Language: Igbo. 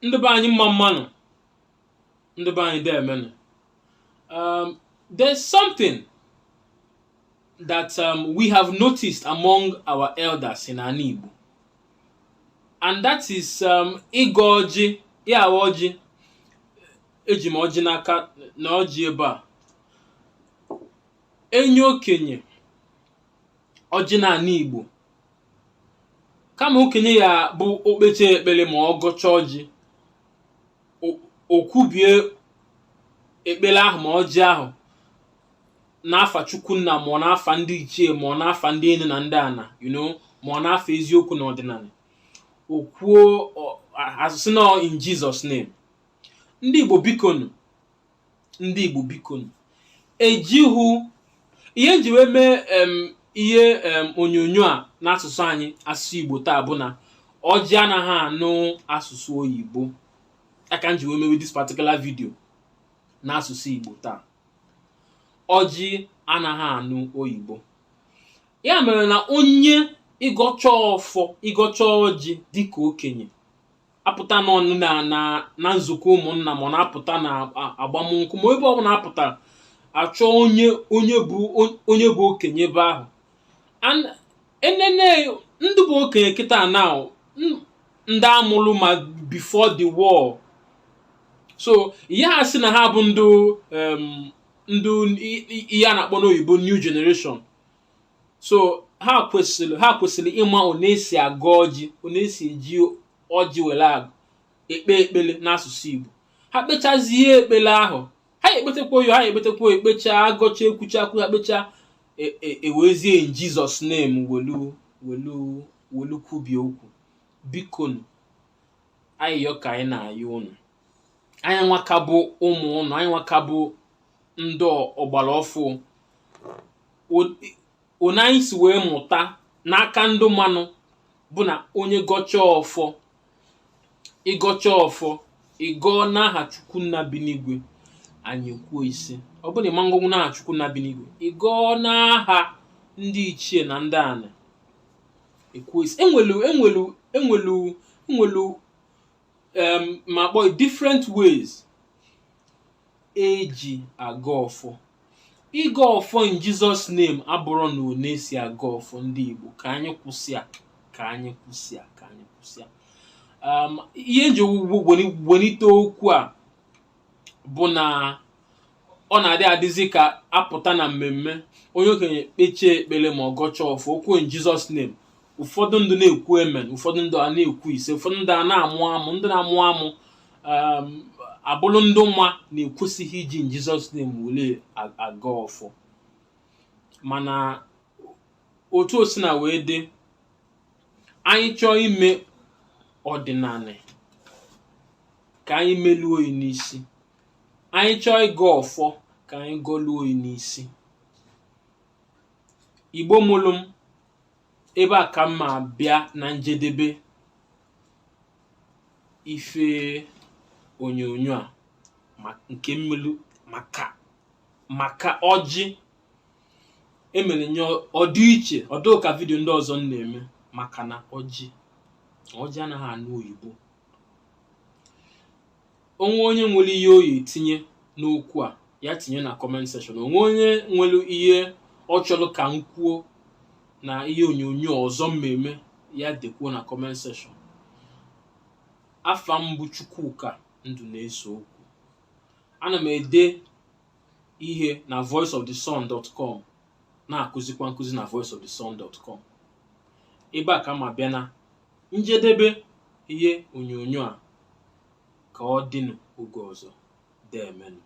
ndị be anyị mma mmanụ, ndị be anyị demenụ. There's something that we have noticed among our elders in Anyị Ìgbò, and that is ịgọ ọjị, ya ọjị. Eji m ọjị n'aka na ọjị ebe a. Enye okenye ọjị na Anyị Ìgbò, kama okenye ya bụ okpeche ekpere ma ọ gọcha ọjị, okwubie ekpere ahụ ma ọjị ahụ n'afa Chukwunna ma ọ n'afa ndị ichie ma ọ n'afa ndị ene na ndị ana, ma ọ n'afa eziokwu na ọdịnala. Okwuo asụsụ na in Jesus name. Ndị Igbo bikonu, ndị Igbo bikonu, ejihu ihe nji wee mee ihe onyonyo a n'asụsụ anyị, asụsụ Igbo taa, bụ na ọjị anaghị anụ asụsụ oyibo. Aka nji wee mewe this particular video n'asụsụ Igbo taa. Ọjị anaghị anụ oyibo. Ya mere na onye ịgọcha ọfọ, ịgọcha ọjị dịka okenye, apụta n'ọnụ na nzukọ ụmụnna, ma ọ na-apụta na agbamnkwụ, ma ebe ọ bụla apụtara, achọ onye bụ okenye ebe ahụ. Enene ndị bụ okenye kịta na ndị amụrụ ma before the war. So ihe ha sị na ha bụ ndụ ihe a na-akpọ n'oyibo new generation. So ha kwesịrị ịma one esi agọ ọjị, one esi eji ọjị were ekpe ekpele n'asụsụ Igbo. Ha kpechazie ekpele ahụ, ha ekpetekwa ekpecha, agọcha, ekwuchakwu, ha kpecha, ewezie in Jesus name welu kwubie okwu. Bikonu, anyị yọ ka anyị na-ayọ unu. Anyị nwaka bụ ụmụ unu, anyị nwaka bụ ndị ọgbara ọfụ. Onye anyị si wee mụta n'aka ndị mmanụ bụ na onye gọcha ọfọ, ịgọcha ọfọ, ịgọ n'aha Chukwunna bi n'igwe, anyị ekwuo ise. Ọ bụ na ịma ngọngwụ n'aha Chukwunna bi n'igwe, ịgọ n'aha ndị ichie na ndị ana, ekwuo ise. Enwelu ma kpọọ different ways eji agọ ọfọ. Ịgọ ọfọ in Jesus name abụrụ na one esi agọ ọfọ ndị Igbo. Ka anyị kwụsịa. Ihe nji wenite okwu a bụ na ọ na-adịzi ka apụta na mmemme, onye okenye kpechie ekpere ma ọ gọchaa ọfọ, okwu in Jesus name. Ụfọdụ ndị na-ekwu amen, ụfọdụ ndị a na-ekwu ise, ụfọdụ ndị a na-amụ amụ. Ndị na-amụ amụ abụrụ ndị nwa na-ekwesịghị iji in Jesus name were aga ọfọ. Mana otu o si na wee dị, anyị chọọ ime ọdịnala ka anyị meluo oyi n'isi. Anyị chọọ ịga ọfọ ka anyị gọluo oyi n'isi. Igbo mụrụ m, ebe a ka mma bịa na njedebe ife onyonyo a nke mmelu maka ọjị emere nye ọdị iche, ọdụ ka vidio ndị ọzọ na-eme, maka na ọjị anaghị anụ oyibo. Onye nwere ihe oyi tinye n'okwu a, ya tinye na comment section. Onwe onye nwere ihe ọ chọrọ ka m kwuo na ihe onyonyo ọzọ mmemme, ya dekwuo na comment section. Afa m bụ Chukwuka Ndụ na-eso okwu. Ana m ede ihe na voiceofthesun.com, na-akụzikwa nkụzi na voiceofthesun.com. Ebe a ka ma bịa na njedebe ihe onyonyo a, ka ọ dịnụ oge ọzọ. Demenụ.